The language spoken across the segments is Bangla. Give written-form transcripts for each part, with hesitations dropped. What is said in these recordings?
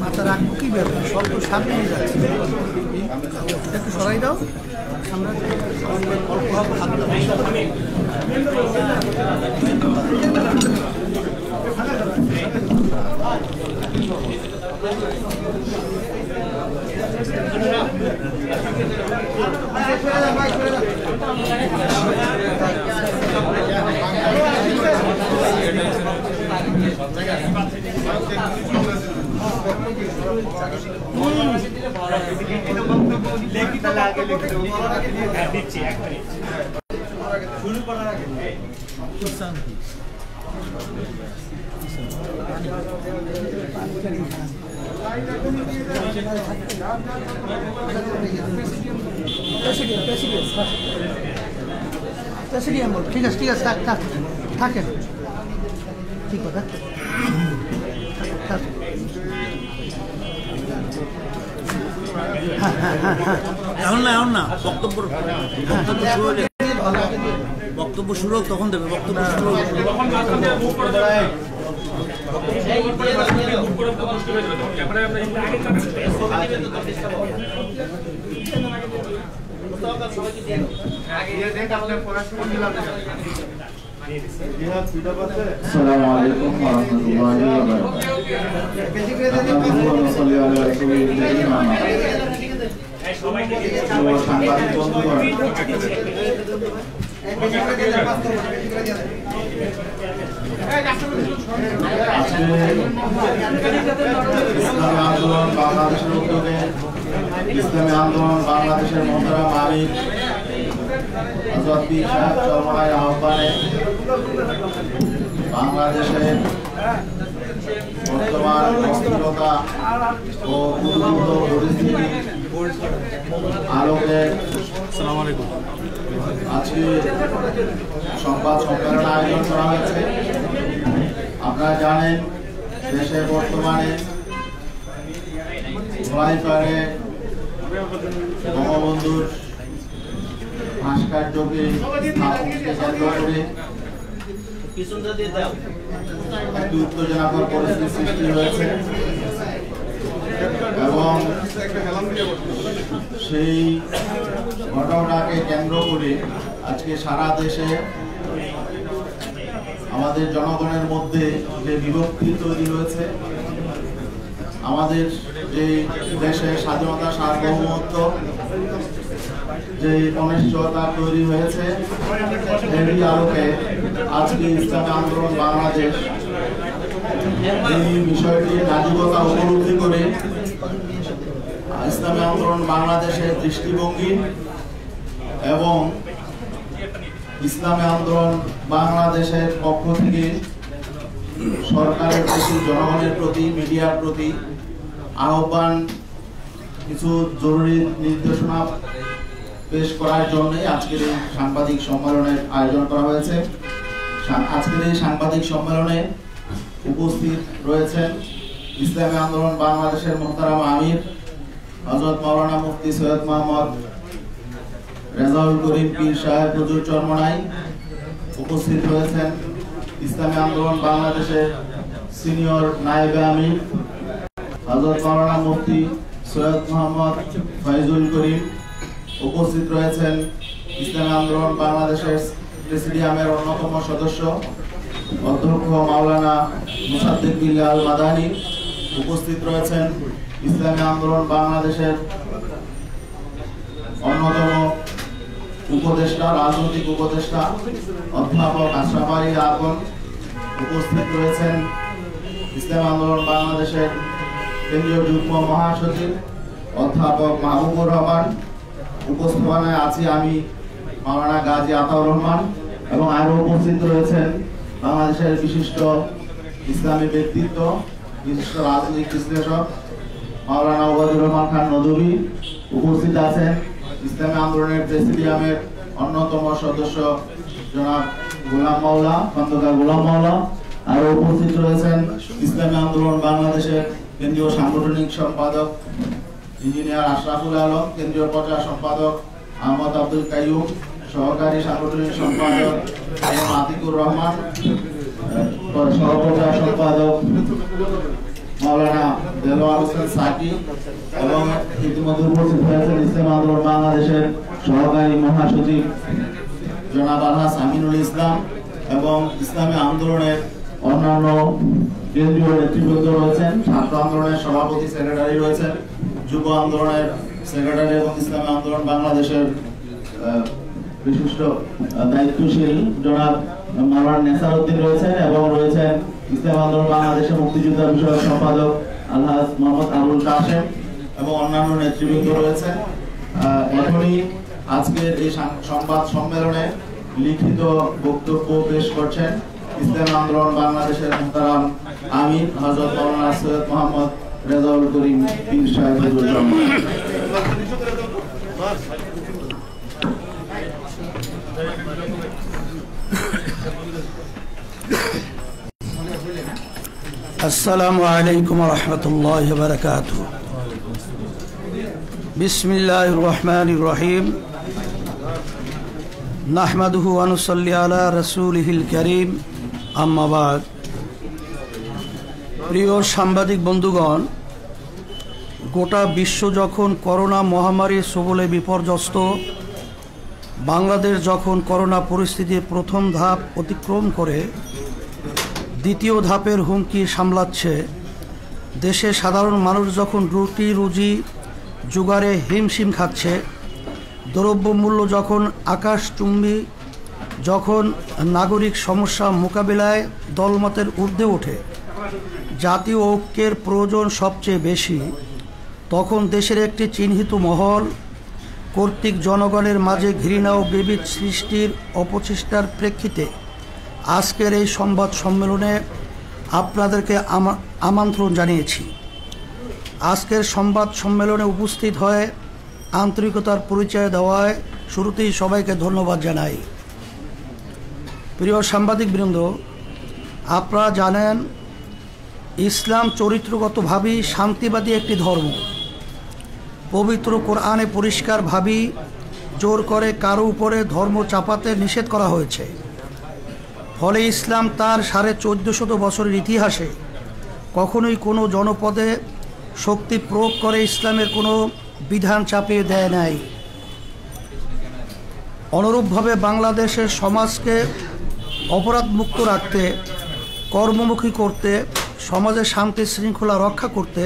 মাথা রাখবো কি ব্যাপার স্বল্প সামনে নিয়ে যাচ্ছে একটু সরাই দাও আমরা অল্প হাত শুরু করার আগে ঠিক আছে ঠিক আছে থাকেন ঠিক কথা এখন না বক্তব্য শুরু হোক তখন দেবে বক্তব্য শুরু হোক আসসালামু আলাইকুম ওয়া রাহমাতুল্লাহি ওয়া ইসলামী আন্দোলন বাংলাদেশের মোহতারাম আমির আজাদ পীর সাহেব চরমনাইর আহ্বানে বাংলাদেশের বর্তমান অস্থিরতা ও উদ্ভূত পরিস্থিতি আলোকে আজকে সংবাদ সম্মেলন আয়োজন করা হয়েছে। আপনারা জানেন দেশে বর্তমানে ধোলাইপাড়ে বঙ্গবন্ধুর ভাস্কর্যকে কেন্দ্র করে একটি উত্তেজনাকর পরিস্থিতি সৃষ্টি হয়েছে এবং সেই ঘটনাটাকে কেন্দ্র করে আজকে সারা দেশে আমাদের জনগণের মধ্যে যে বিভক্তি তৈরি হয়েছে, আমাদের যে দেশের স্বাধীনতা সার্বভৌমত্ব যে অনিশ্চয়তা তৈরি হয়েছে, এরই আলোকে আজকে ইসলামী আন্দোলন বাংলাদেশ এই বিষয়টির নাজুকতা উপলব্ধি করে ইসলামী আন্দোলন বাংলাদেশের দৃষ্টিভঙ্গি এবং ইসলামী আন্দোলন বাংলাদেশের পক্ষ থেকে সরকারের প্রতি, জনগণের প্রতি, মিডিয়ার প্রতি আহ্বান, কিছু জরুরি নির্দেশনা পেশ করার জন্য আজকের এই সাংবাদিক সম্মেলনের আয়োজন করা হয়েছে। আজকের এই সাংবাদিক সম্মেলনে উপস্থিত রয়েছেন ইসলামী আন্দোলন বাংলাদেশের মোহতারাম আমির হযরত মাওলানা মুফতি সৈয়দ মোহাম্মদ রেজাউল করিম পীর সাহেব হুজুর চরমনাই। উপস্থিত রয়েছেন ইসলামী আন্দোলন বাংলাদেশের সিনিয়র নায়েবে আমির হযরত মাওলানা মুফতি সৈয়দ মোহাম্মদ ফয়জুল করিম। উপস্থিত রয়েছেন ইসলামী আন্দোলন বাংলাদেশের প্রেসিডিয়ামের অন্যতম সদস্য অধ্যক্ষ মাওলানা মুসাদ্দিক বিল্লাল মাদানী। উপস্থিত রয়েছেন ইসলামী আন্দোলন বাংলাদেশের অন্যতম উপদেষ্টা, রাজনৈতিক উপদেষ্টা অধ্যাপক আশরাফ আলী আকন। উপস্থিত রয়েছেন ইসলামী আন্দোলন বাংলাদেশের কেন্দ্রীয় যুগ্ম মহাসচিব অধ্যাপক মাহবুবুর রহমান। উপস্থাপনায় আছি আমি মাওলানা গাজী আতাউর রহমান এবং আরও উপস্থিত রয়েছেন বাংলাদেশের বিশিষ্ট ইসলামী ব্যক্তিত্ব, বিশিষ্ট রাজনৈতিক বিশ্লেষক মাওলানা ওবায়দুর রহমান খান নদভী। উপস্থিত আছেন ইসলামী আন্দোলনের প্রেসিডিয়ামের অন্যতম সদস্য জনাব গোলাম মাওলা, খন্দকার গোলাম মাওলা। আরো উপস্থিত রয়েছেন ইসলামী আন্দোলন বাংলাদেশের কেন্দ্রীয় সাংগঠনিক সম্পাদক ইঞ্জিনিয়ার আশরাফুল আলম, কেন্দ্রীয় প্রচার সম্পাদক আহমদ আব্দুল কাইয়ুম, সহকারী সাংগঠনিক সম্পাদক আতিকুর রহমান, সহপ্রচার সম্পাদক মাওলানা দেলোয়ার হোসেন সাকি এবং ইতিমধ্যে উপস্থিত হয়েছেন ইসলামী আন্দোলন বাংলাদেশের সহকারী মহাসচিব জনাব আলহাজ আমিনুল ইসলাম এবং ইসলামী আন্দোলনের অন্যান্য কেন্দ্রীয় নেতৃবৃন্দ রয়েছেন। ছাত্র আন্দোলনের সভাপতি সেক্রেটারি রয়েছেন, যুব আন্দোলনের সেক্রেটারি এবং ইসলামী আন্দোলন বাংলাদেশের বিশিষ্ট দায়িত্বশীল জনাব মাওলানা নেসার উদ্দিন রয়েছেন এবং রয়েছেন ইসলামী আন্দোলন বাংলাদেশের মুক্তিযোদ্ধা বিষয়ক সম্পাদক আলহাজ মোহাম্মদ আবুল কাশেম এবং অন্যান্য নেতৃবৃন্দ রয়েছেন। এখনই আজকের এই সংবাদ সম্মেলনে লিখিত বক্তব্য পেশ করছেন ইসলামী আন্দোলন বাংলাদেশের মুহতারাম আমির হযরত মাওলানা সৈয়দ মোহাম্মদ রেজাউল করিম পীর সাহেব। আসসালামু আলাইকুম ওয়া রাহমাতুল্লাহি ওয়া বারাকাতুহু। বিসমিল্লাহির রহমানির রহিম। নাহমাদুহু ওয়া নুসাল্লি আলা রাসূলিহিল কারীম, আম্মা বাদ। প্রিয় সাংবাদিক বন্ধুগণ, গোটা বিশ্ব যখন করোনা মহামারীর সবলে বিপর্যস্ত, বাংলাদেশ যখন করোনা পরিস্থিতির প্রথম ধাপ অতিক্রম করে দ্বিতীয় ধাপের হুমকি সামলাচ্ছে, দেশে সাধারণ মানুষ যখন রুটি রুজি জোগাড়ে হিমশিম খাচ্ছে, দ্রব্যমূল্য যখন আকাশচুম্বী, যখন নাগরিক সমস্যা মোকাবিলায় দলমতের ঊর্ধ্বে ওঠে জাতীয় ঐক্যের প্রয়োজন সবচেয়ে বেশি, তখন দেশের একটি চিহ্নিত মহল কর্তৃক জনগণের মাঝে ঘৃণা ও বিভেদ সৃষ্টির অপচেষ্টার প্রেক্ষিতে আজকের এই সংবাদ সম্মেলনে আপনাদেরকে আমন্ত্রণ জানিয়েছি। আজকের সংবাদ সম্মেলনে উপস্থিত হয়ে আন্তরিকতার পরিচয় দেওয়ায় শুরুতেই সবাইকে ধন্যবাদ জানাই। প্রিয় সাংবাদিকবৃন্দ, আপনারা জানেন ইসলাম চরিত্রগতভাবেই শান্তিবাদী একটি ধর্ম। পবিত্র কোরআনে পরিষ্কারভাবেই জোর করে কারো উপরে ধর্ম চাপাতে নিষেধ করা হয়েছে। ফলে ইসলাম তার 1450 বছরের ইতিহাসে কখনোই কোনো জনপদে শক্তি প্রয়োগ করে ইসলামের কোনো বিধান চাপিয়ে দেয় নাই। অনুরূপভাবে বাংলাদেশের সমাজকে অপরাধমুক্ত রাখতে, কর্মমুখী করতে, সমাজের শান্তি শৃঙ্খলা রক্ষা করতে,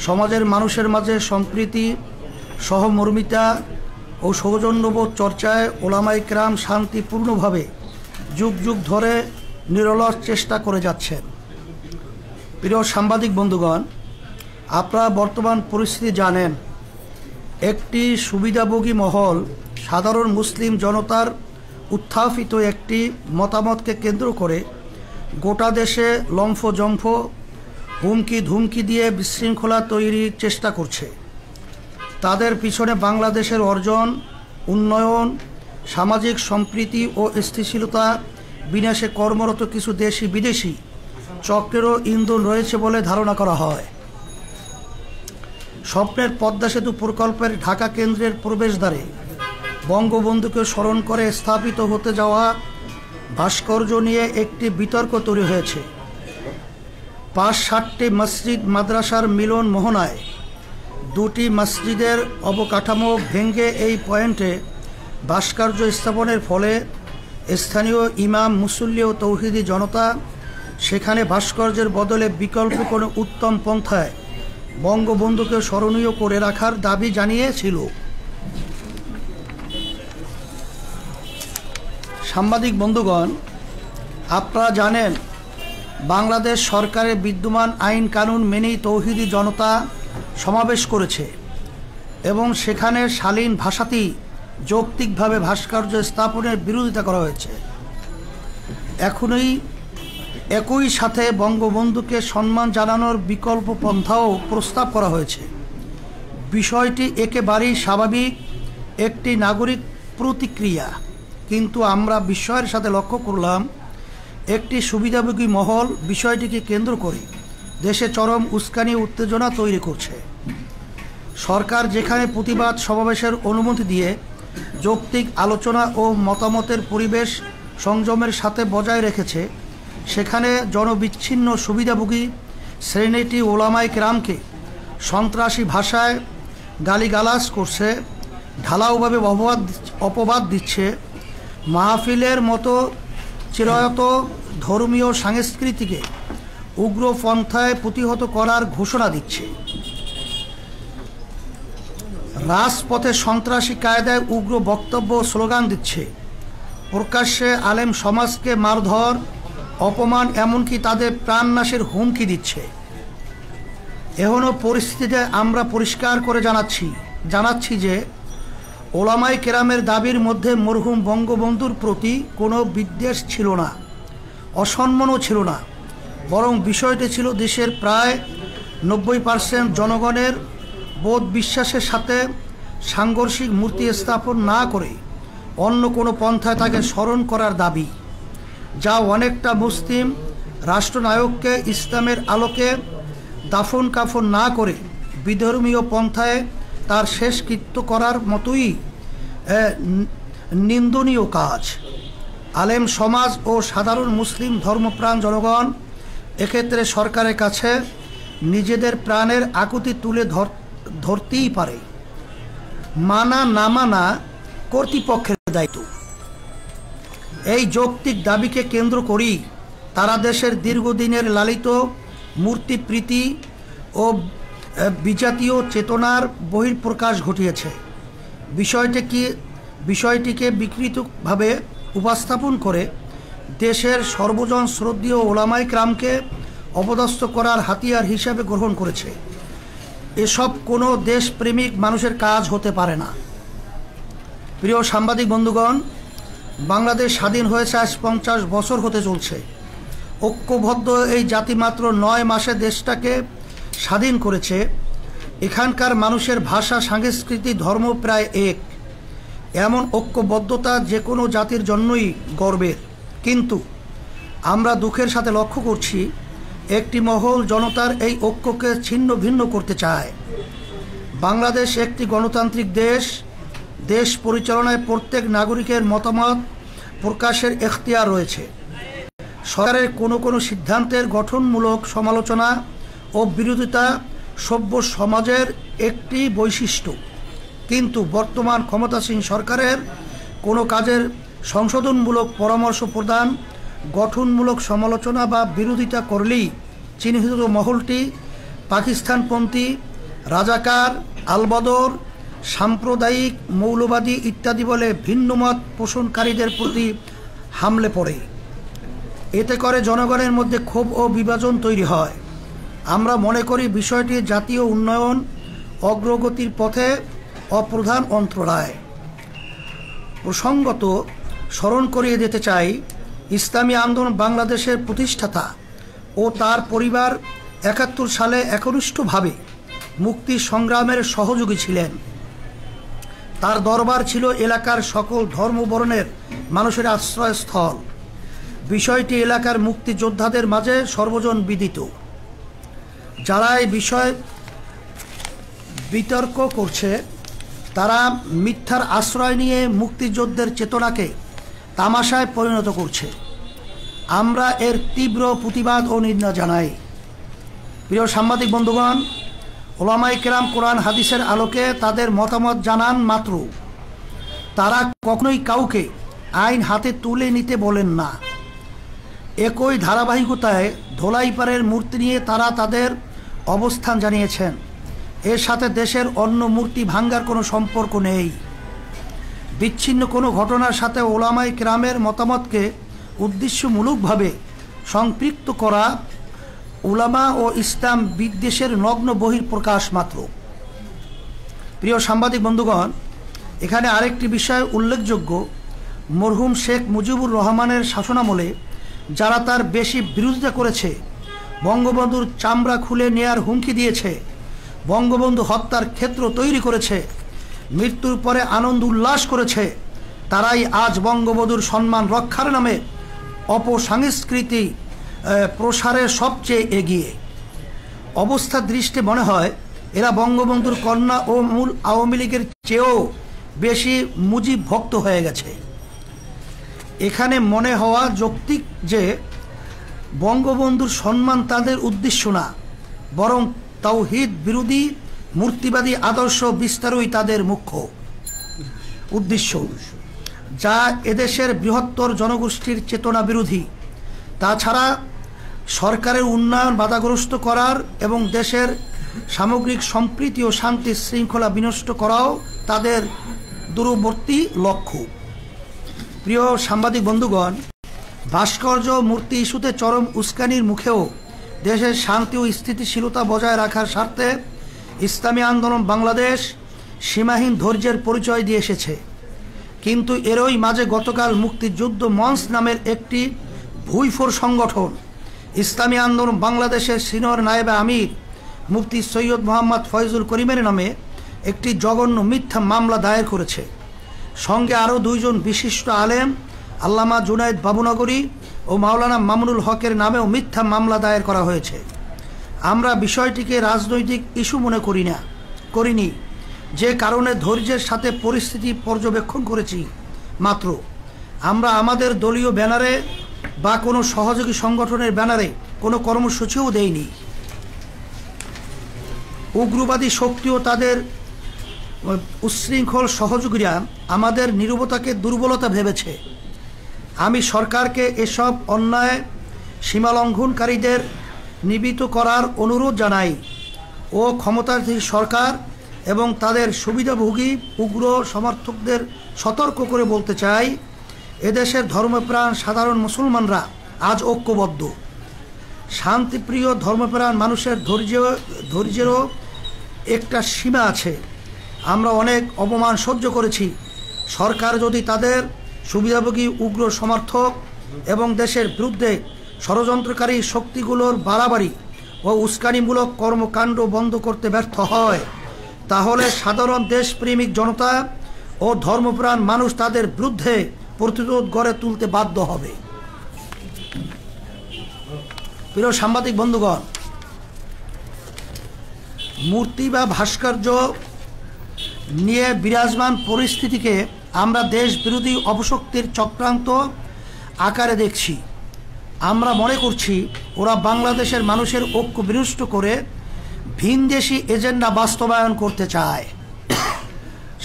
সমাজের মানুষের মাঝে সম্প্রীতি, সহমর্মিতা ও সৌজন্যবোধ চর্চায় ওলামায়ে কেরাম শান্তিপূর্ণভাবে যুগ যুগ ধরে নিরলস চেষ্টা করে যাচ্ছেন। প্রিয় সাংবাদিক বন্ধুগণ, আপনারা বর্তমান পরিস্থিতি জানেন। একটি সুবিধাভোগী মহল সাধারণ মুসলিম জনতার উত্থাপিত একটি মতামতকে কেন্দ্র করে গোটা দেশে লম্ফজম্ফ, হুমকি ধুমকি দিয়ে বিশৃঙ্খলা তৈরির চেষ্টা করছে। তাদের পিছনে বাংলাদেশের অর্জন, উন্নয়ন, সামাজিক সম্প্রীতি ও স্থিতিশীলতা বিনাশে কর্মরত কিছু দেশি বিদেশি চক্রেরও ইন্ধন রয়েছে বলে ধারণা করা হয়। স্বপ্নের পদ্মা সেতু প্রকল্পের ঢাকা কেন্দ্রের প্রবেশদ্বারে বঙ্গবন্ধুকে স্মরণ করে স্থাপিত হতে যাওয়া ভাস্কর্য নিয়ে একটি বিতর্ক তৈরি হয়েছে। 5-7টি মসজিদ মাদ্রাসার মিলন মোহনায় 2টি মসজিদের অবকাঠামো ভেঙে এই পয়েন্টে ভাস্কর্য স্থাপনের ফলে স্থানীয় ইমাম, মুসল্লি ও তৌহিদি জনতা সেখানে ভাস্কর্যের বদলে বিকল্প কোনো উত্তম পন্থায় বঙ্গবন্ধুকে স্মরণীয় করে রাখার দাবি জানিয়েছিল। সাংবাদিক বন্ধুগণ, আপনারা জানেন বাংলাদেশ সরকারের বিদ্যমান আইন কানুন মেনেই তৌহিদি জনতা সমাবেশ করেছে এবং সেখানে শালীন ভাষাতেই যৌক্তিকভাবে ভাস্কর্য স্থাপনের বিরোধিতা করা হয়েছে। একই সাথে বঙ্গবন্ধুকে সম্মান জানানোর বিকল্প পন্থাও প্রস্তাব করা হয়েছে। বিষয়টি একেবারেই স্বাভাবিক একটি নাগরিক প্রতিক্রিয়া, কিন্তু আমরা বিস্ময়ের সাথে লক্ষ্য করলাম একটি সুবিধাভোগী মহল বিষয়টিকে কেন্দ্র করে দেশে চরম উস্কানি উত্তেজনা তৈরি করছে। সরকার যেখানে প্রতিবাদ সমাবেশের অনুমতি দিয়ে যৌক্তিক আলোচনা ও মতামতের পরিবেশ সংযমের সাথে বজায় রেখেছে, সেখানে জনবিচ্ছিন্ন সুবিধাভোগী শ্রেণীটি ওলামায়ে কেরামকে সন্ত্রাসী ভাষায় গালিগালাজ করছে, ঢালাওভাবে অপবাদ দিচ্ছে, মাহফিলের মতো চিরায়ত ধর্মীয় সংস্কৃতিকে উগ্রপন্থায় প্রতিহত করার ঘোষণা দিচ্ছে, রাজপথে সন্ত্রাসী কায়দায় উগ্র বক্তব্য স্লোগান দিচ্ছে, প্রকাশ্যে আলেম সমাজকে মারধর, অপমান, এমনকি তাদের প্রাণনাশের হুমকি দিচ্ছে। এখনও পরিস্থিতিতে আমরা পরিষ্কার করে জানাচ্ছি যে ওলামায়ে কেরামের দাবির মধ্যে মরহুম বঙ্গবন্ধুর প্রতি কোনো বিদ্বেষ ছিল না, অসম্মানও ছিল না, বরং বিষয়টি ছিল দেশের প্রায় 90% জনগণের বোধ বিশ্বাসের সাথে সাংঘর্ষিক মূর্তি স্থাপন না করে অন্য কোনো পন্থায় তাকে স্মরণ করার দাবি, যা অনেকটা মুসলিম রাষ্ট্রনায়ককে ইসলামের আলোকে দাফন কাফন না করে বিধর্মীয় পন্থায় তার শেষকৃত্য করার মতোই নিন্দনীয় কাজ। আলেম সমাজ ও সাধারণ মুসলিম ধর্মপ্রাণ জনগণ এক্ষেত্রে সরকারের কাছে নিজেদের প্রাণের আকুতি তুলে ধরতেই পারে। মানা না মানা কর্তৃপক্ষের দায়িত্ব। এই যৌক্তিক দাবিকে কেন্দ্র করেই তারা দেশের দীর্ঘদিনের লালিত মূর্তিপ্রীতি ও বিজাতীয় চেতনার বহিঃপ্রকাশ ঘটিয়েছে। বিষয়টিকে বিকৃতভাবে উপস্থাপন করে দেশের সর্বজন শ্রদ্ধেয় ওলামায়ে কেরামকে অপদস্থ করার হাতিয়ার হিসাবে গ্রহণ করেছে। এসব কোনো দেশপ্রেমিক মানুষের কাজ হতে পারে না। প্রিয় সাংবাদিক বন্ধুগণ, বাংলাদেশ স্বাধীন হয়েছে আজ 50 বছর হতে চলছে। ঐক্যবদ্ধ এই জাতি মাত্র 9 মাসে দেশটাকে স্বাধীন করেছে। এখানকার মানুষের ভাষা, সংস্কৃতি, ধর্ম প্রায় এক। এমন ঐক্যবদ্ধতা যে কোনো জাতির জন্যই গর্বের। কিন্তু আমরা দুঃখের সাথে লক্ষ্য করছি একটি মহল জনতার এই ঐক্যকে ছিন্ন ভিন্ন করতে চায়। বাংলাদেশ একটি গণতান্ত্রিক দেশ। দেশ পরিচালনায় প্রত্যেক নাগরিকের মতামত প্রকাশের এখতিয়ার রয়েছে। সরকারের কোনো সিদ্ধান্তের গঠনমূলক সমালোচনা ও বিরোধিতা সভ্য সমাজের একটি বৈশিষ্ট্য। কিন্তু বর্তমান ক্ষমতাসীন সরকারের কোনো কাজের সংশোধনমূলক পরামর্শ প্রদান, গঠনমূলক সমালোচনা বা বিরোধিতা করলেই চিহ্নিত মহলটি পাকিস্তানপন্থী, রাজাকার, আলবদর, সাম্প্রদায়িক, মৌলবাদী ইত্যাদি বলে ভিন্নমত পোষণকারীদের প্রতি হামলে পড়ে। এতে করে জনগণের মধ্যে ক্ষোভ ও বিভাজন তৈরি হয়। আমরা মনে করি বিষয়টি জাতীয় উন্নয়ন অগ্রগতির পথে অপ্রধান অন্তরায়। প্রসঙ্গত স্মরণ করিয়ে দিতে চাই, ইসলামী আন্দোলন বাংলাদেশের প্রতিষ্ঠাতা ও তার পরিবার 71 সালে একনিষ্ঠভাবে মুক্তি সংগ্রামের সহযোগী ছিলেন। তার দরবার ছিল এলাকার সকল ধর্মবর্ণের মানুষের আশ্রয়স্থল। বিষয়টি এলাকার মুক্তিযোদ্ধাদের মাঝে সর্বজন বিদিত। যারা এই বিষয় বিতর্ক করছে তারা মিথ্যার আশ্রয় নিয়ে মুক্তিযুদ্ধের চেতনাকে তামাশায় পরিণত করছে। আমরা এর তীব্র প্রতিবাদ ও নিন্দা জানাই। প্রিয় সাংবাদিক বন্ধুগণ, ওলামায়ে কেরাম কোরআন হাদিসের আলোকে তাদের মতামত জানান মাত্র তারা কখনোই কাউকে আইন হাতে তুলে নিতে বলেন না। একই ধারাবাহিকতায় ধোলাইপাড়ের মূর্তি নিয়ে তারা তাদের অবস্থান জানিয়েছেন। এর সাথে দেশের অন্য মূর্তি ভাঙ্গার কোনো সম্পর্ক নেই। বিচ্ছিন্ন কোনো ঘটনার সাথে ওলামায়ে কেরামের মতামতকে উদ্দেশ্যমূলকভাবে সম্পৃক্ত করা উলামা ও ইসলাম বিদ্বেষের নগ্ন বহিঃপ্রকাশ মাত্র। প্রিয় সাংবাদিক বন্ধুগণ, এখানে আরেকটি বিষয় উল্লেখযোগ্য। মরহুম শেখ মুজিবুর রহমানের শাসনামলে যারা তার বেশি বিরোধিতা করেছে, বঙ্গবন্ধুর চামড়া খুলে নেয়ার হুমকি দিয়েছে, বঙ্গবন্ধু হত্যার ক্ষেত্র তৈরি করেছে, মৃত্যুর পরে আনন্দ উল্লাস করেছে, তারাই আজ বঙ্গবধূর সম্মান রক্ষার নামে অপসংস্কৃতি প্রসারের সবচেয়ে এগিয়ে। অবস্থার দৃষ্টি মনে হয় এরা বঙ্গবন্ধুর কন্যা ও মূল আওয়ামী লীগের চেয়েও বেশি মুজিব ভক্ত হয়ে গেছে। এখানে মনে হওয়া যৌক্তিক যে বঙ্গবন্ধুর সম্মান তাদের উদ্দেশ্য না, বরং তাওহীদ বিরোধী মূর্তিবাদী আদর্শ বিস্তারই তাদের মুখ্য উদ্দেশ্য, যা এদেশের বৃহত্তর জনগোষ্ঠীর চেতনা বিরোধী। তাছাড়া সরকারের উন্নয়ন বাধাগ্রস্ত করার এবং দেশের সামগ্রিক সম্প্রীতি ও শান্তি শৃঙ্খলা বিনষ্ট করাও তাদের দূরবর্তী লক্ষ্য। প্রিয় সাংবাদিক বন্ধুগণ, ভাস্কর্য মূর্তি ইস্যুতে চরম উস্কানির মুখেও দেশের শান্তি ও স্থিতিশীলতা বজায় রাখার স্বার্থে ইসলামী আন্দোলন বাংলাদেশ সীমাহীন ধৈর্যের পরিচয় দিয়ে এসেছে। কিন্তু এরই মাঝে গতকাল মুক্তিযুদ্ধ মঞ্চ নামের একটি ভুইফোর সংগঠন ইসলামী আন্দোলন বাংলাদেশের সিনিয়র নায়েবে আমির মুফতি সৈয়দ মোহাম্মদ ফয়জুল করিমের নামে একটি জঘন্য মিথ্যা মামলা দায়ের করেছে। সঙ্গে আরও দুইজন বিশিষ্ট আলেম আল্লামা জুনায়েদ বাবুনগরী ও মাওলানা মামুনুল হকের নামেও মিথ্যা মামলা দায়ের করা হয়েছে। আমরা বিষয়টিকে রাজনৈতিক ইস্যু মনে করিনি, যে কারণে ধৈর্যের সাথে পরিস্থিতি পর্যবেক্ষণ করেছি মাত্র। আমরা আমাদের দলীয় ব্যানারে বা কোনো সহযোগী সংগঠনের ব্যানারে কোনো কর্মসূচিও দেইনি। উগ্রবাদী শক্তি ও তাদের উচ্ছৃঙ্খল সহযোগীরা আমাদের নীরবতাকে দুর্বলতা ভেবেছে। আমি সরকারকে এসব অন্যায় সীমালঙ্ঘনকারীদের নিবৃত্ত করার অনুরোধ জানাই ও ক্ষমতাধীন সরকার এবং তাদের সুবিধাভোগী উগ্র সমর্থকদের সতর্ক করে বলতে চাই, এদেশের ধর্মপ্রাণ সাধারণ মুসলমানরা আজ ঐক্যবদ্ধ। শান্তিপ্রিয় ধর্মপ্রাণ মানুষের ধৈর্যেরও একটা সীমা আছে। আমরা অনেক অপমান সহ্য করেছি। সরকার যদি তাদের সুবিধাভোগী উগ্র সমর্থক এবং দেশের বিরুদ্ধে ষড়যন্ত্রকারী শক্তিগুলোর বাড়াবাড়ি ও উস্কানিমূলক কর্মকাণ্ড বন্ধ করতে ব্যর্থ হয়, তাহলে সাধারণ দেশপ্রেমিক জনতা ও ধর্মপ্রাণ মানুষ তাদের বিরুদ্ধে প্রতিরোধ গড়ে তুলতে বাধ্য হবে। প্রিয় সাংবাদিক বন্ধুগণ, মূর্তি বা ভাস্কর্য নিয়ে বিরাজমান পরিস্থিতিকে আমরা দেশ বিরোধী অপশক্তির চক্রান্ত আকারে দেখছি। আমরা মনে করছি ওরা বাংলাদেশের মানুষের ঐক্য বিনষ্ট করে ভিনদেশি এজেন্ডা বাস্তবায়ন করতে চায়,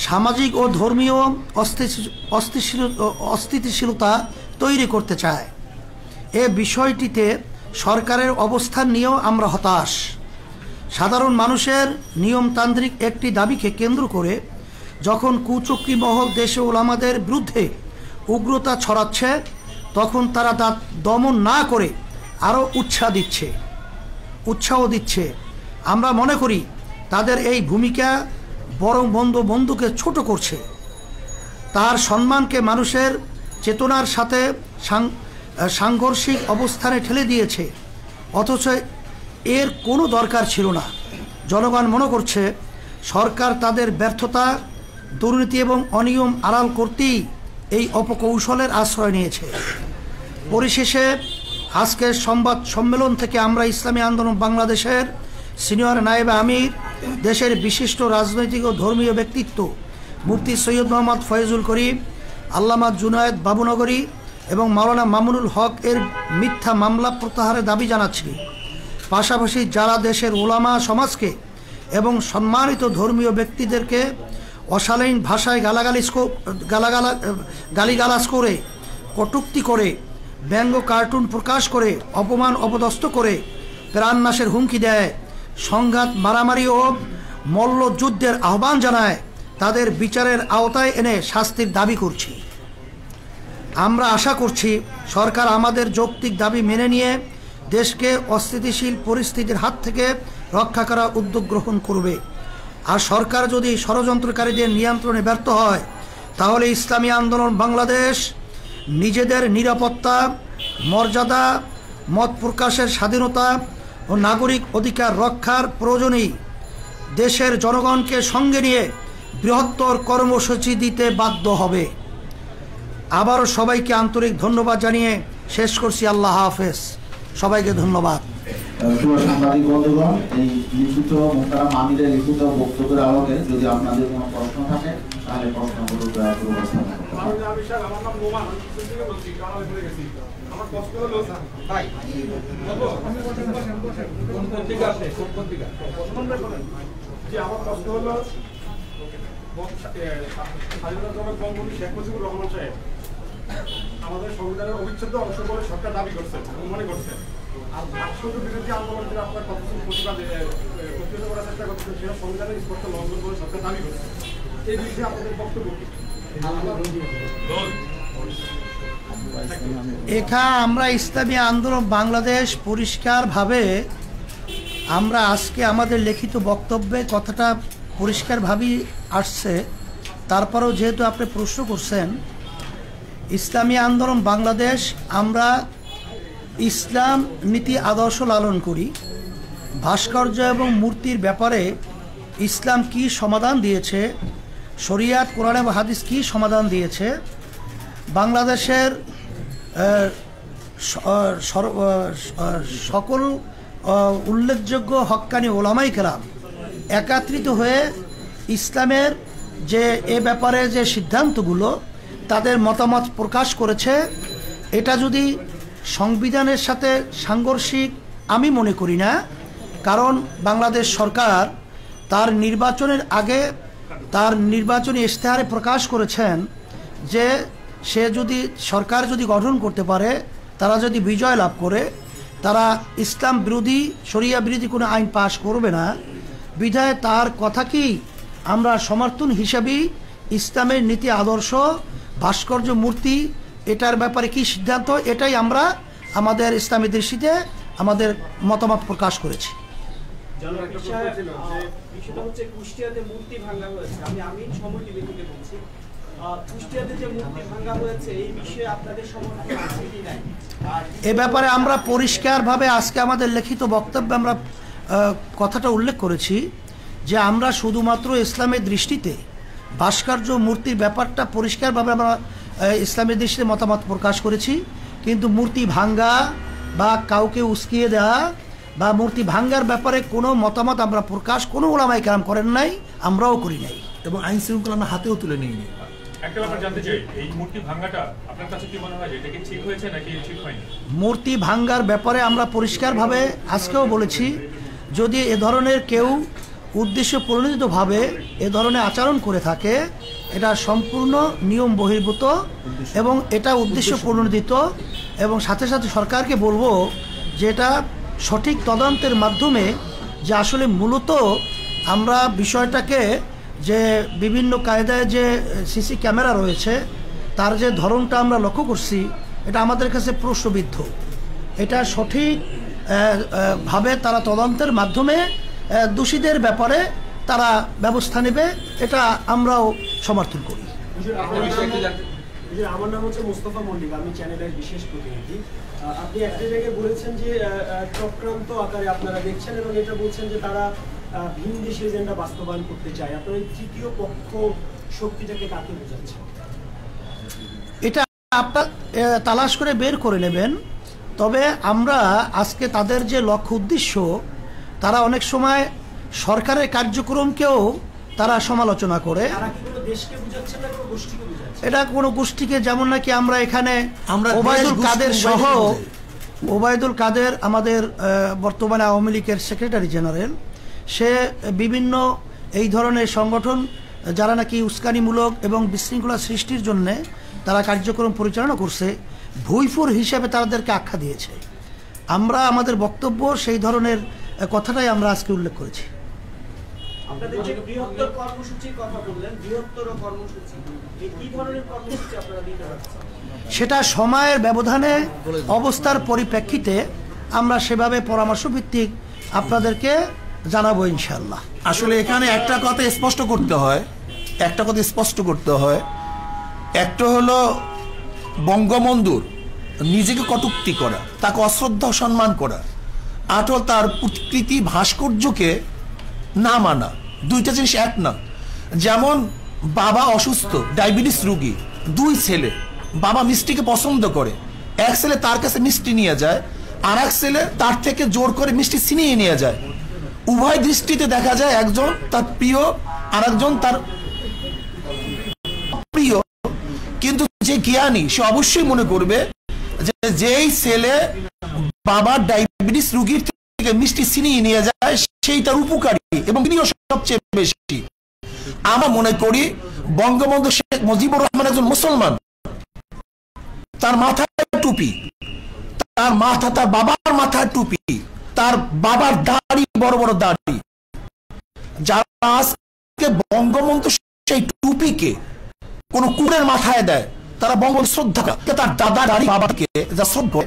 সামাজিক ও ধর্মীয় অস্থিতিশীলতা তৈরি করতে চায়। এ বিষয়টিতে সরকারের অবস্থান নিয়েও আমরা হতাশ। সাধারণ মানুষের নিয়মতান্ত্রিক একটি দাবিকে কেন্দ্র করে যখন কুচক্রী মহল দেশে ওলামাদের বিরুদ্ধে উগ্রতা ছড়াচ্ছে, তখন তারা তা দমন না করে আরও উৎসাহ দিচ্ছে। আমরা মনে করি তাদের এই ভূমিকা বরং বন্ধুকে ছোট করছে, তার সম্মানকে মানুষের চেতনার সাথে সাংঘর্ষিক অবস্থানে ঠেলে দিয়েছে, অথচ এর কোনো দরকার ছিল না। জনগণ মনে করছে সরকার তাদের ব্যর্থতা, দুর্নীতি এবং অনিয়ম আড়াল করতেই এই অপকৌশলের আশ্রয় নিয়েছে। পরিশেষে আজকের সংবাদ সম্মেলন থেকে আমরা ইসলামী আন্দোলন বাংলাদেশের সিনিয়র নায়েবে আমির, দেশের বিশিষ্ট রাজনৈতিক ও ধর্মীয় ব্যক্তিত্ব মুফতি সৈয়দ মোহাম্মদ ফয়জুল করিম, আল্লামা জুনায়েদ বাবুনগরী এবং মাওলানা মামুনুল হক এর মিথ্যা মামলা প্রত্যাহারের দাবি জানাচ্ছি। পাশাপাশি যারা দেশের ওলামা সমাজকে এবং সম্মানিত ধর্মীয় ব্যক্তিদেরকে অশালীন ভাষায় গালিগালাজ করে, কটূক্তি করে, ব্যঙ্গ কার্টুন প্রকাশ করে, অপমান অপদস্থ করে, প্রাণনাশের হুমকি দেয়, সংঘাত মারামারি ও মল্লযুদ্ধের আহ্বান জানায়, তাদের বিচারের আওতায় এনে শাস্তির দাবি করছি। আমরা আশা করছি সরকার আমাদের যৌক্তিক দাবি মেনে নিয়ে দেশকে অস্থিতিশীল পরিস্থিতির হাত থেকে রক্ষা করার উদ্যোগ গ্রহণ করবে। আর সরকার যদি ষড়যন্ত্রকারীদের নিয়ন্ত্রণে ব্যর্থ হয়, তাহলে ইসলামী আন্দোলন বাংলাদেশ নিজেদের নিরাপত্তা, মর্যাদা, মত প্রকাশের স্বাধীনতা ও নাগরিক অধিকার রক্ষার প্রয়োজনেই দেশের জনগণকে সঙ্গে নিয়ে বৃহত্তর কর্মসূচি দিতে বাধ্য হবে। আবারও সবাইকে আন্তরিক ধন্যবাদ জানিয়ে শেষ করছি। আল্লাহ হাফেজ, সবাইকে ধন্যবাদ। সাংবাদিক বন্ধুগণ, এই লিখিত মোহতারাম আমিরের লিখিত বক্তব্যের আলোকে যদি আপনাদের কোনো প্রশ্ন থাকে তাহলে প্রশ্নগুলো দয়া করে উপস্থাপন করুন। আমার কষ্ট হলো ভাই যে আমার কষ্ট হলো স্বাধীনতা বঙ্গবন্ধু শেখ মুজিবুর রহমান সাহেব আমাদের সংবিধানের অবিচ্ছেদ্য অংশ বলে সরকার দাবি করছে মনে করছে। আর ভাস্কর্য বিরোধী আন্দোলনের আপনার কতক্ষণ প্রতিহত করার চেষ্টা করছেন, সেটা সংবিধানের স্পষ্ট লঙ্ঘন বলে সরকার দাবি করছে। এই বিষয়ে আপনাদের বক্তব্য কি? এখানে আমরা ইসলামী আন্দোলন বাংলাদেশ পরিষ্কারভাবে আমরা আজকে আমাদের লিখিত বক্তব্যে কথাটা পরিষ্কারভাবেই আসছে। তারপরেও যেহেতু আপনি প্রশ্ন করছেন, ইসলামী আন্দোলন বাংলাদেশ আমরা ইসলাম নীতি আদর্শ লালন করি। ভাস্কর্য এবং মূর্তির ব্যাপারে ইসলাম কি সমাধান দিয়েছে, শরিয়াত কোরআন এবং হাদিস কি সমাধান দিয়েছে, বাংলাদেশের সকল উল্লেখযোগ্য হক্কানি ওলামাই কেরাম একত্রিত হয়ে ইসলামের যে এ ব্যাপারে যে সিদ্ধান্তগুলো তাদের মতামত প্রকাশ করেছে, এটা যদি সংবিধানের সাথে সাংঘর্ষিক আমি মনে করি না। কারণ বাংলাদেশ সরকার তার নির্বাচনের আগে তার নির্বাচনী ইশতেহারে প্রকাশ করেছেন যে সে যদি সরকার যদি গঠন করতে পারে, তারা যদি বিজয় লাভ করে, তারা ইসলাম বিরোধী শরিয়া বিরোধী কোনো আইন পাশ করবে না। বিধায় তার কথা কি আমরা সমর্থন হিসাবেই ইসলামের নীতি আদর্শ ভাস্কর্য মূর্তি এটার ব্যাপারে কি সিদ্ধান্ত, এটাই আমরা আমাদের ইসলামী দৃষ্টিতে আমাদের মতামত প্রকাশ করেছি। বিষয়টা হচ্ছে কুষ্টিয়াতে মূর্তি ভাঙা হয়েছে। আমি সময় টিভি থেকে বলছি, কুষ্টিয়াতে যে মূর্তি ভাঙা হয়েছে এই বিষয়ে আপনাদের সমর্থন আছে কি নাই? এ ব্যাপারে আমরা পরিষ্কারভাবে আজকে আমাদের লিখিত বক্তব্যে আমরা কথাটা উল্লেখ করেছি যে আমরা শুধুমাত্র ইসলামের দৃষ্টিতে ভাস্কর্য মূর্তির ব্যাপারটা পরিষ্কারভাবে আমরা ইসলামের দৃষ্টিতে মতামত প্রকাশ করেছি। কিন্তু মূর্তি ভাঙ্গা বা কাউকে উস্কিয়ে দেওয়া বা মূর্তি ভাঙ্গার ব্যাপারে কোনো মতামত আমরা প্রকাশ কোনো ওলামায়ে কেরাম করেন নাই, আমরাও করি নাই, এবং আইন শৃঙ্খলা আমরা হাতেও তুলে নিইনি। একটা ব্যাপার জানতে চাই, এই মূর্তি ভাঙাটা আপনার কাছে কি মনে হয় এটা কি ঠিক হয়েছে নাকি ঠিক হয়নি? মূর্তি ভাঙ্গার ব্যাপারে আমরা পরিষ্কারভাবে আজকেও বলেছি, যদি এ ধরনের কেউ উদ্দেশ্য প্রণোদিতভাবে এ ধরনের আচরণ করে থাকে, এটা সম্পূর্ণ নিয়ম বহির্ভূত এবং এটা উদ্দেশ্য প্রণোদিত। এবং সাথে সাথে সরকারকে বলবো যে এটা সঠিক তদন্তের মাধ্যমে যে আসলে মূলত আমরা বিষয়টাকে যে বিভিন্ন কায়দায় যে সিসি ক্যামেরা রয়েছে তার যে ধরনটা আমরা লক্ষ্য করছি, এটা আমাদের কাছে প্রশ্নবিদ্ধ। এটা সঠিক ভাবে তারা তদন্তের মাধ্যমে দোষীদের ব্যাপারে তারা ব্যবস্থা নেবে, এটা আমরাও সমর্থন করি। আমার নাম হচ্ছে মুস্তফা মল্লিক, আমি চ্যানেলের বিশেষ প্রতিনিধি। আপনি একটা জায়গায় বলেছেন যে চক্রান্ত আকারে আপনারা দেখছেন এবং এটা বলছেন যে তারা ভিন দেশি এজেন্ডা বাস্তবায়ন করতে চায়। আপনার এই তৃতীয় পক্ষ শক্তিটাকে কাকে বোঝাচ্ছেন? এটা আপনার তালাশ করে বের করে নেবেন। তবে আমরা আজকে তাদের যে লক্ষ্য উদ্দেশ্য, তারা অনেক সময় সরকারের কার্যক্রমকেও তারা সমালোচনা করে। এটা কোনো গোষ্ঠীকে, যেমন নাকি আমরা এখানে ওবায়দুল কাদের সহ, ওবায়দুল কাদের আমাদের বর্তমানে আওয়ামী লীগের সেক্রেটারি জেনারেল, সে বিভিন্ন এই ধরনের সংগঠন যারা নাকি উস্কানিমূলক এবং বিশৃঙ্খলা সৃষ্টির জন্যে তারা কার্যক্রম পরিচালনা করছে, ভুইফুর হিসেবে তাদেরকে আখ্যা দিয়েছে। আমরা আমাদের বক্তব্য সেই ধরনের কথাটাই আমরা আজকে উল্লেখ করেছি। আপনাদের যে বৃহত্তর কর্মসূচির কথা বললেন, বৃহত্তর কর্মসূচি কি ধরনের কর্মসূচি আপনারা দিতে পারছেন? সেটা সময়ের ব্যবধানে অবস্থার পরিপ্রেক্ষিতে আমরা সেভাবে পরামর্শ ভিত্তিক আপনাদেরকে জানাবো ইনশাআল্লাহ। আসলে এখানে একটা কথা স্পষ্ট করতে হয়, একটা হলো বঙ্গবন্ধুর নিজেকে কটূক্তি করা, তাকে অশ্রদ্ধা সম্মান করা, আর তার প্রতিকৃতি ভাস্কর্যকে না মানা, দুইটা জিনিস এক না। যেমন বাবা অসুস্থ, ডায়াবেটিস রোগী, 2 ছেলে, বাবা মিষ্টিকে পছন্দ করে, এক ছেলে তার কাছে মিষ্টি নিয়ে যায়, আর এক ছেলে তার থেকে জোর করে মিষ্টি ছিনিয়ে নিয়ে যায়। উভয় দৃষ্টিতে দেখা যায় একজন তার প্রিয় আর একজন তার প্রিয়, কিন্তু যে জ্ঞানী সে অবশ্যই মনে করবে যে যেই ছেলে বাবার ডায়াবেটিস রোগীর থেকে মিষ্টি ছিনিয়ে নিয়ে যায় সেই তার উপকারী এবং তিনিও সবচেয়ে বেশি। আমরা মনে করি বঙ্গবন্ধু শেখ মুজিবুর রহমান একজন মুসলমান, তার মাথায় টুপি, তার বাবার মাথায় টুপি, তার বাবার দাড়ি বড় বড় দাড়ি। যারা আজকে বঙ্গবন্ধু সেই টুপিকে কোন কুকুরের মাথায় দেয় তারা বঙ্গবন্ধু শ্রদ্ধা করে, তার দাদা দাড়ি বাবাকে যা শ্রদ্ধা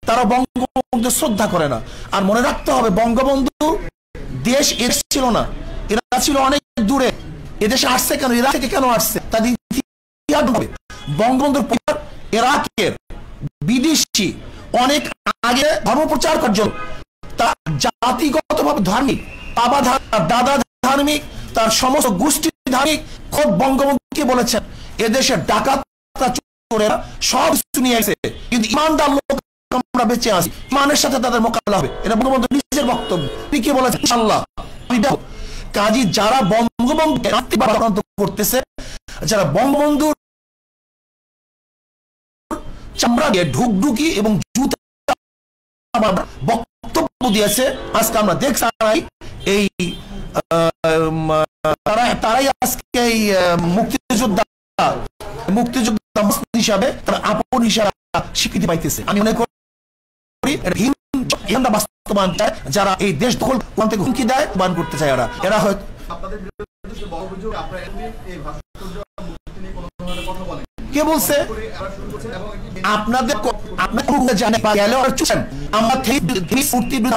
তারা বঙ্গবন্ধু শ্রদ্ধা করে না। আর মনে রাখতে হবে বঙ্গবন্ধু দেশ ছিল না, এরা ছিল অনেক দূরে। এদেশে আসছে কেন, ইরাক থেকে কেন আসছে তাদের ইতিহাস হবে। বঙ্গবন্ধুর পর ইরাকের বিদেশি অনেক আগে ধর্ম প্রচার করার জন্য, তার জাতিগতভাবে ধার্মিক, বাবা দাদা ধার্মিক, তার সমস্ত গোষ্ঠী ধার্মিক। খোদ বঙ্গবন্ধুকে বলেছেন এদেশের ডাকাতরা চোরেরা সব কিছু নিয়ে এসে, কিন্তু ইমানদার লোক আমরা বেঁচে আছি, ইমানের সাথে তাদের মোকাবিলা হবে। এটা বঙ্গবন্ধু নিজের বক্তব্য, তিনি কি বলেছেন ইনশাআল্লাহ। কাজী যারা বঙ্গবন্ধু আক্রান্ত করতেছে, যারা বঙ্গবন্ধুর চামড়া দিয়ে ঢুকঢুকি এবং জুতা বক্তব্য দিয়েছে, আজকে আমরা দেখছি এই তারাই আজকে এই মুক্তিযোদ্ধা হিসাবে তারা আপন হিসাবে স্বীকৃতি পাইতেছে। আমি মনে করি বাস্তবায়ন চায়, যারা এই দেশ দখল থেকে হুমকি দেয় বান করতে চায়, এরা হয়তো কে বলছে আপনাদের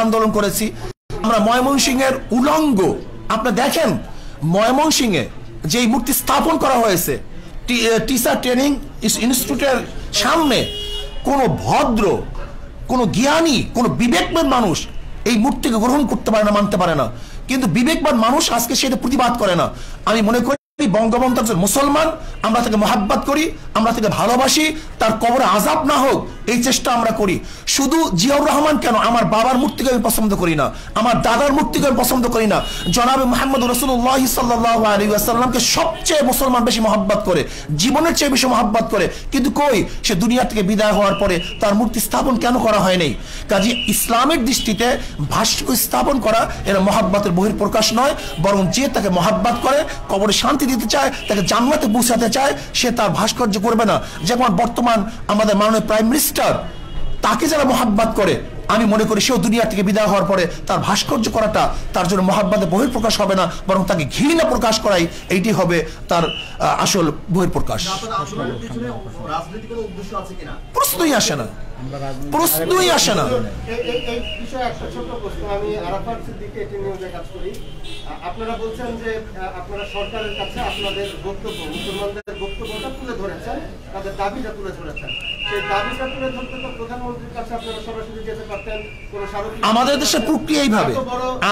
আন্দোলন করেছি আমরা ময়মনসিংহের উলঙ্গ। আপনারা দেখেন ময়মনসিংহে যে মূর্তি স্থাপন করা হয়েছে টিচার ট্রেনিং ইনস্টিটিউটের সামনে, কোন ভদ্র, কোন জ্ঞানী, কোন বিবেকবান মানুষ এই মূর্তিকে গ্রহণ করতে পারে না, মানতে পারে না। কিন্তু বিবেকবান মানুষ আজকে সেটা প্রতিবাদ করে না। আমি মনে করি বঙ্গবন্ধু একজন মুসলমান, আমরা তাকে মহাব্বত করি, আমরা তাকে ভালোবাসি, তার কবরে আযাব না হোক এই চেষ্টা আমরা করি। শুধু জিয়াউর রহমান কেন, আমার বাবার মূর্তিকে আমি পছন্দ করি না, আমার দাদার মূর্তিকে আমি পছন্দ করি না। জনাবে মুহাম্মদ রাসূলুল্লাহ সাল্লাল্লাহু আলাইহি ওয়াসাল্লামকে সবচেয়ে মুসলমান বেশি মহাব্বত করে, জীবনের চেয়ে বেশি মহাব্বত করে, কিন্তু কই সে দুনিয়া থেকে বিদায় হওয়ার পরে তার মূর্তি স্থাপন কেন করা হয় নাই? কাজে ইসলামের দৃষ্টিতে ভাস্কর্য স্থাপন করা এর মহাব্বতের বহিঃপ্রকাশ নয়, বরং যে তাকে মহাব্বত করে, কবরে শান্তি দিতে চায়, তাকে জান্নাতে পৌঁছাতে চায়, সে তার ভাস্কর্য করবে না। যেমন বর্তমান আমাদের মাননীয় প্রাইম মিনিস্টার, তাকে যারা মহাব্বত করে, আমি মনে করি সেও দুনিয়া থেকে বিদায় হওয়ার পরে তার ভাস্কর্য করাটা তার জন্য মহাব্বতে বহিঃপ্রকাশ হবে না, বরং তাকে ঘৃণা প্রকাশ করাই এইটি হবে তার আসল বহিঃপ্রকাশ। প্রশ্নই আসে না, প্রশ্নই আসে না। এই বিষয়ে একটা ছোট প্রশ্ন, আমি আরাফাত সিদ্দিকী এটি নিউজে কাজ করি। আপনারা বলছেন যে আপনারা সরকারের কাছে আপনাদের বক্তব্য, মুসলমানদের বক্তব্যটা তুলে ধরেছেন, তাদের দাবিটা তুলে ধরেছেন। সেই দাবিটা তুলে ধরতে তো প্রধানমন্ত্রীর কাছে আপনারা সরাসরি যেতে পারতেন। আমাদের দেশের প্রক্রিয়া এইভাবে,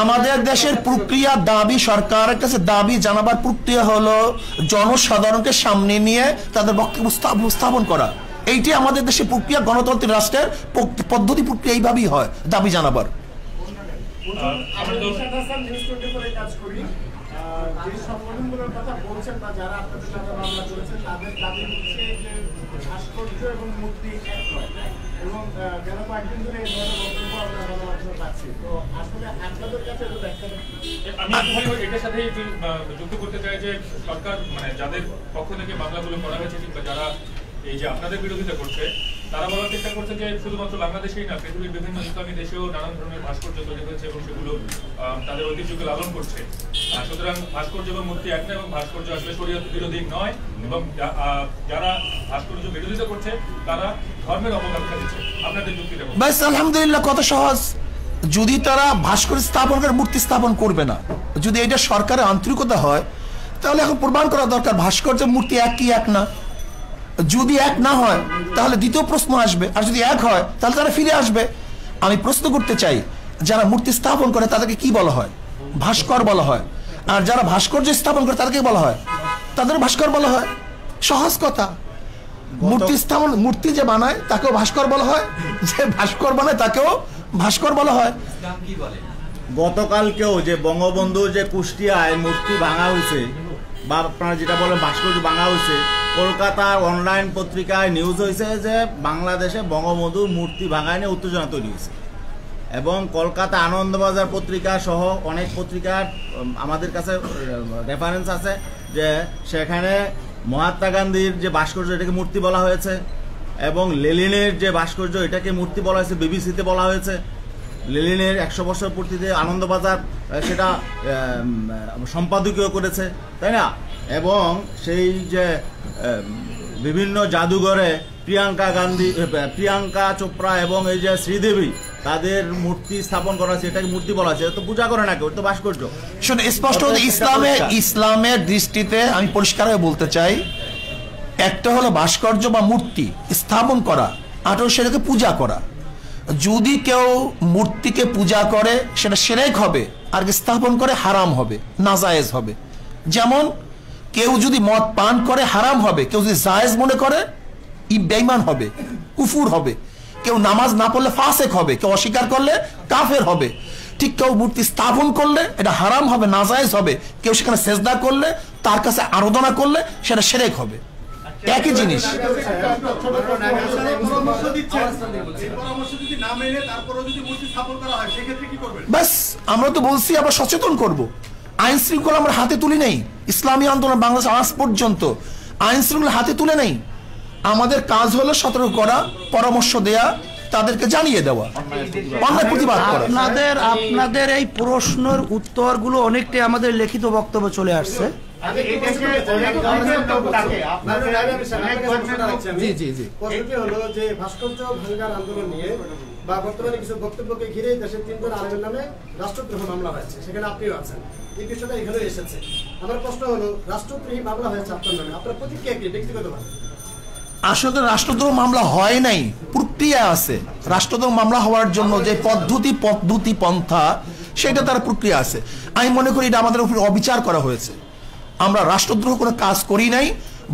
আমাদের দেশের প্রক্রিয়া দাবি, সরকারের কাছে দাবি জানাবার প্রক্রিয়া হলো জনসাধারণকে সামনে নিয়ে তাদের বক্তব্য উপস্থাপন করা। এইটি আমাদের দেশের প্রক্রিয়া, গণতান্ত্রিক রাষ্ট্রের পদ্ধতি প্রক্রিয়া এইভাবেই হয় দাবি জানাবার। যে সংগঠনগুলোর কথা বলছেন বা যারা আপনাদের সাথে মামলা করেছেন, তাদের দাবি হচ্ছে যে ভাস্কর্য এবং মূর্তি এক নয়, এবং গেল কয়েকদিন ধরে এই ধরনের বক্তব্য আমরা গণমাধ্যমে পাচ্ছি। তো আসলে আপনাদের কাছে আমি এটার সাথে যুক্ত করতে চাই যে সরকার, মানে যাদের পক্ষ থেকে মামলাগুলো করা হয়েছে কিংবা যারা এই যে আপনাদের বিরোধিতা করছে, তারা বলার চেষ্টা করছে যে শুধুমাত্র বাংলাদেশেই না, পৃথিবীর বিভিন্ন ইসলামী দেশেও নানান ধরনের ভাস্কর্য তৈরি হয়েছে এবং সেগুলো তাদের ঐতিহ্যকে লালন করছে। সুতরাং ভাস্কর্য এবং মূর্তি এক না, এবং ভাস্কর্য আসলে শরীয়ত বিরোধী নয়, এবং যারা ভাস্কর্য বিরোধিতা করছে তারা ধর্মের অবজ্ঞা দিচ্ছে। আপনাদের যুক্তিটা ব্যাস, আলহামদুলিল্লাহ, কত সহজ। যদি তারা ভাস্কর্য স্থাপন করে মূর্তি স্থাপন করবে না, যদি এটা সরকারের আন্তরিকতা হয়, তাহলে এখন প্রমাণ করা দরকার ভাস্কর্য মূর্তি এক কি এক না। যদি এক না হয় তাহলে দ্বিতীয় প্রশ্ন আসবে, আর যদি এক হয় তাহলে তারা ফিরে আসবে। আমি প্রশ্ন করতে চাই, যারা মূর্তি স্থাপন করে তাদেরকে কি বলা হয়? ভাস্কর বলা হয়। আর যারা ভাস্কর্য স্থাপন করে তাদেরকে বলা হয়, তাদের ভাস্কর বলা হয়। সহজ কথা। মূর্তি স্থাপন, মূর্তি যে বানায় তাকেও ভাস্কর বলা হয়, যে ভাস্কর বানায় তাকেও ভাস্কর বলা হয়। গতকালকেও যে বঙ্গবন্ধু যে কুষ্টিয়ায় মূর্তি ভাঙা হয়েছে বা আপনারা যেটা বলেন ভাস্কর্য ভাঙা হয়েছে, কলকাতার অনলাইন পত্রিকায় নিউজ হয়েছে যে বাংলাদেশে বঙ্গবন্ধুর মূর্তি ভাঙায় নিয়ে উত্তেজনা তৈরি হয়েছে। এবং কলকাতা আনন্দবাজার পত্রিকা সহ অনেক পত্রিকার আমাদের কাছে রেফারেন্স আছে যে সেখানে মহাত্মা গান্ধীর যে ভাস্কর্য এটাকে মূর্তি বলা হয়েছে, এবং লেনিনের যে ভাস্কর্য এটাকে মূর্তি বলা হয়েছে, বিবিসিতে বলা হয়েছে। লেনিনের 100 বছর পূর্তিতে আনন্দবাজার সেটা সম্পাদকীয় করেছে, তাই না? এবং সেই যে বিভিন্ন জাদুঘরে প্রিয়াঙ্কা চোপড়া এবং এই যে শ্রীদেবী তাদের মূর্তি স্থাপন করা হয়েছে, এটাকে মূর্তি বলা হয়েছে। তো পূজা করে নাকি, ওটা তো ভাস্কর্য। শুনে স্পষ্ট ইসলামের দৃষ্টিতে আমি পরিষ্কার হয়ে বলতে চাই, একটা হলো ভাস্কর্য বা মূর্তি স্থাপন করা, আর সেটাকে পূজা করা। যদি কেউ মূর্তিকে পূজা করে সেটা শিরক হবে, আর স্থাপন করে হারাম হবে, নাজায়েজ হবে। যেমন কেউ যদি মদ পান করে হারাম হবে, কেউ যদি জায়েজ মনে করে বেঈমান হবে, কুফুর হবে। কেউ নামাজ না পড়লে ফাসেক হবে, কেউ অস্বীকার করলে কাফের হবে। ঠিক কেউ মূর্তি স্থাপন করলে এটা হারাম হবে, নাজায়েজ হবে। কেউ সেখানে সেজদা করলে, তার কাছে আরাধনা করলে সেটা শিরক হবে। একই জিনিস। ব্যাস, আমরা তো বলছি আবার সচেতন করব। আইন শৃঙ্খলা আমরা হাতে তুলি নেই। ইসলামী আন্দোলন বাংলাদেশ আজ পর্যন্ত আইন শৃঙ্খলা হাতে তুলে নেই। আমাদের কাজ হলো সতর্ক করা, পরামর্শ দেয়া, তাদেরকে জানিয়ে দেওয়া, অন্যায় প্রতিবাদ করা। আপনাদের এই প্রশ্নের উত্তরগুলো অনেকটাই আমাদের লিখিত বক্তব্য চলে আসছে। ভাস্কর্য ভাঙার আন্দোলন নিয়ে বা বর্তমানে কিছু বক্তব্যকে ঘিরে দেশের 3 জন আলেমের নামে রাষ্ট্রদ্রোহ মামলা হয়েছে, সেখানে আপনিও আছেন। এই বিষয়টা এখানে এসেছে। আমার প্রশ্ন হলো, রাষ্ট্রদ্রোহী মামলা হয়েছে আপনার নামে, আপনার প্রতিক্রিয়া কি ব্যক্তিগতভাবে? আসলে রাষ্ট্রদ্রোহ মামলা হয় নাই, প্রক্রিয়া আছে। রাষ্ট্রদ্রোহ মামলা হওয়ার জন্য যে পদ্ধতি পন্থা, সেটা তার প্রক্রিয়া আছে। আমি মনে করি এটা আমাদের উপর অবিচার করা হয়েছে। আমরা রাষ্ট্রদ্রোহ কোনো কাজ করি নাই,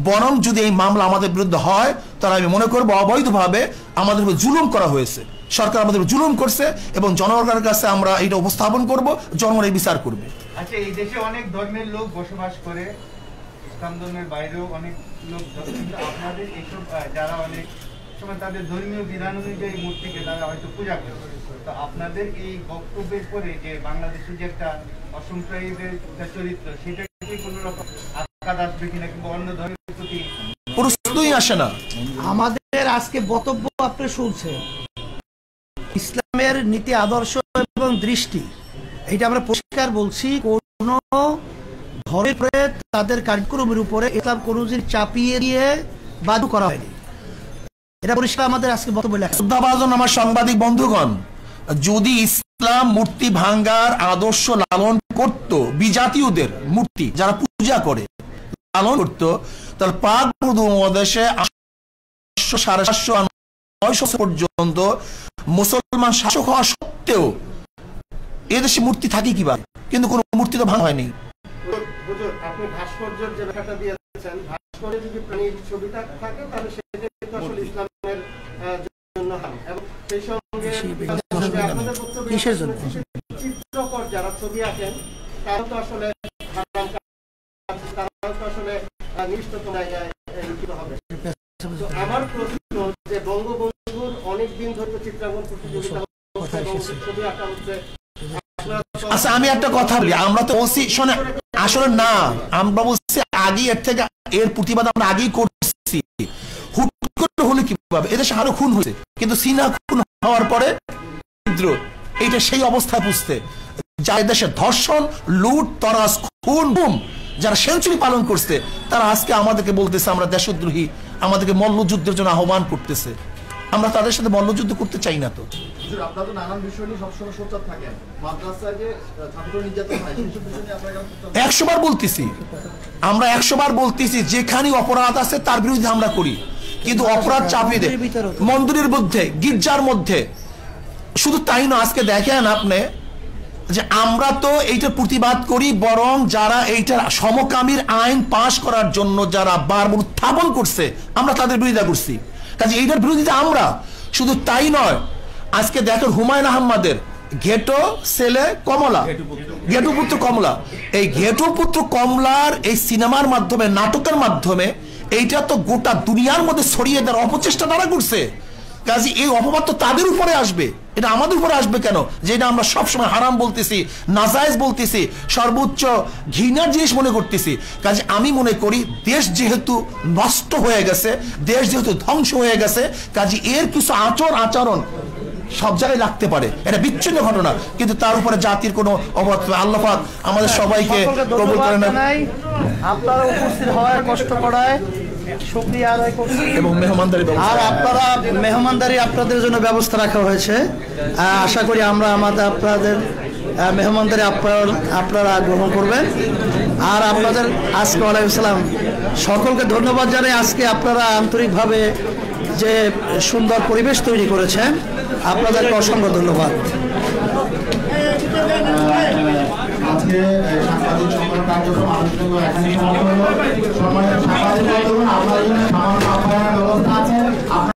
বরং যদি এই মামলা আমাদের বিরুদ্ধে হয় তাহলে আমি মনে করবো অবৈধভাবে আমাদের উপর জুলুম করা হয়েছে। সরকার আমাদের উপর জুলুম করছে এবং জনগণের কাছে আমরা এটা উপস্থাপন করব, জনগণ এই বিচার করবে। আচ্ছা, এই দেশে অনেক ধর্মের লোক বসবাস করে, ইসলাম ধর্মের বাইরেও অনেক লোক, কিন্তু আপনাদের এইসব যারা অনেক সময় তাদের ধর্মীয় বিধান অনুযায়ী মূর্তিকে তারা হয়তো পূজা করে, তো আপনাদের এই বক্তব্যের পরে যে বাংলাদেশের যে একটা অসম্প্রদায়ের চরিত্র, সেটা কি কোনো রকম আঘাত আসবে কিনা, কিংবা অন্য ধর্মের প্রতি প্রশ্নই আসে না? আমাদের আজকে বক্তব্য আপনি শুনছেন, ইসলামের নীতি আদর্শ এবং দৃষ্টি, এটা আমরা পরিষ্কার বলছি। কোন ধর্মের তাদের কার্যক্রমের উপরে ইসলাম কোন জিনিস চাপিয়ে দিয়ে বাধ্য করা হয়নি, এটা পরিষ্কার আমাদের আজকে বক্তব্য লেখা। শ্রদ্ধাভাজন আমার সাংবাদিক বন্ধুগণ, যদি ইসলাম মূর্তি ভাঙ্গার আদর্শ লালন করত, বিজাতীয়দের মূর্তি যারা পূজা করে লালন করত, তাহলে পাক উপমহাদেশে 750-900 পর্যন্ত মুসলমান শাসক হওয়া সত্ত্বেও এদেশে মূর্তি থাকি কিভাবে? কিন্তু কোন মূর্তি তো ভাঙা হয়নি। আপনি ভাস্কর্যের যে ব্যাখ্যাটা দিয়েছেন, ভাস্কর্যে যদি প্রাণীর ছবিটা থাকে তাহলে সেটা কিন্তু আসলে ইসলামের জন্য হারাম। এবং সেই সঙ্গে আপনাদের বক্তব্য, চিত্রকর যারা ছবি আঁকেন তারা তো আসলে হারাম, তারা তো আসলে নিষ্ঠতম জায়গায় লিখিত হবে। আমার প্রশ্ন যে বঙ্গবন্ধুর অনেকদিন ধরে চিত্রাঙ্কন প্রতিযোগিতা হচ্ছে এবং ছবি আঁকা হচ্ছে। আচ্ছা, আমি একটা কথা বলি, আমরা তো বলছি শোনে, আসলে না, আমরা বলছি আগে এর থেকে এর প্রতিবাদ আমরা আগেই করছি। হুট করে হলে কিভাবে? এদেশে আরো খুন হয়েছে, কিন্তু সিনা খুন হওয়ার পরে এইটা সেই অবস্থায় পুষতে, যা দেশে ধর্ষণ, লুট, তরাস, খুন, বুম যারা সেঞ্চুরি পালন করছে, তারা আজকে আমাদেরকে বলতেছে আমরা দেশদ্রোহী, আমাদেরকে মল্লযুদ্ধের জন্য আহ্বান করতেছে। আমরা তাদের সাথে মল্লযুদ্ধ করতে চাই না। তো আপনারা তো নানান বিষয় নিয়ে সবসময় সোচ্চার থাকেন, মাদ্রাসায় যে ছাত্র নির্যাতন হয় সেইসব বিষয় নিয়ে আপনারা 100 বার বলতেছি, আমরা 100 বার বলতেছি, যেখানে অপরাধ আছে তার বিরুদ্ধে আমরা করি, কিন্তু অপরাধ চাপিয়ে দেয় মন্দিরের মধ্যে, গির্জার মধ্যে। শুধু তাই না, আজকে দেখেন আপনি যে আমরা তো এইটার প্রতিবাদ করি, বরং যারা এইটার সমকামীর আইন পাশ করার জন্য যারা বারবার উত্থাপন করছে আমরা তাদের বিরোধিতা করছি। কাজে এইটার বিরোধিতা আমরা, শুধু তাই নয়, আজকে দেখেন হুমায়ুন আহমেদের ঘেটো ছেলে কমলা, ঘেটু পুত্র কমলা, এই ঘেটু পুত্র কমলার এই সিনেমার মাধ্যমে, নাটকের মাধ্যমে এইটা তো গোটা দুনিয়ার মধ্যে ছড়িয়ে দেওয়ার অপচেষ্টা তারা করছে। কাজে এই অপবাদ তো তাদের উপরে আসবে, এটা আমাদের উপরে আসবে কেন? যেটা আমরা সবসময় হারাম বলতেছি, নাজায়েজ বলতেছি, সর্বোচ্চ ঘৃণার জিনিস মনে করতেছি। কাজে আমি মনে করি দেশ যেহেতু নষ্ট হয়ে গেছে, দেশ যেহেতু ধ্বংস হয়ে গেছে, কাজে এর কিছু আচরণ সব জায়গায় লাগতে পারে, এটা বিচ্ছিন্ন ঘটনা, কিন্তু তার উপরে জাতির কোনো অবদান। আল্লাহ পাক আমাদের সবাইকে কবুল করেন। আপনারা উপস্থিত হওয়ার কষ্ট করায় শুকরিয়া আদায় করছি এবং মেহমানদারি আর আপনারা মেহমানদারি আপনাদের জন্য ব্যবস্থা রাখা হয়েছে। আশা করি আপনাদের মেহমানদারি আপনারা গ্রহণ করবেন। আর আপনাদের আজকে ওয়ালাইকুম সালাম, সকলকে ধন্যবাদ জানাই। আজকে আপনারা আন্তরিকভাবে যে সুন্দর পরিবেশ তৈরি করেছেন, আপনাদেরকে অসংখ্য ধন্যবাদ। আজকে সাংবাদিক সম্মেলন কার্যক্রম আলোচনা এখানে সমাপ্ত হলো। সাংবাদিক বন্ধুগণ, আপনাদের জন্য সামান্য আপ্যায়নের ব্যবস্থা আছে।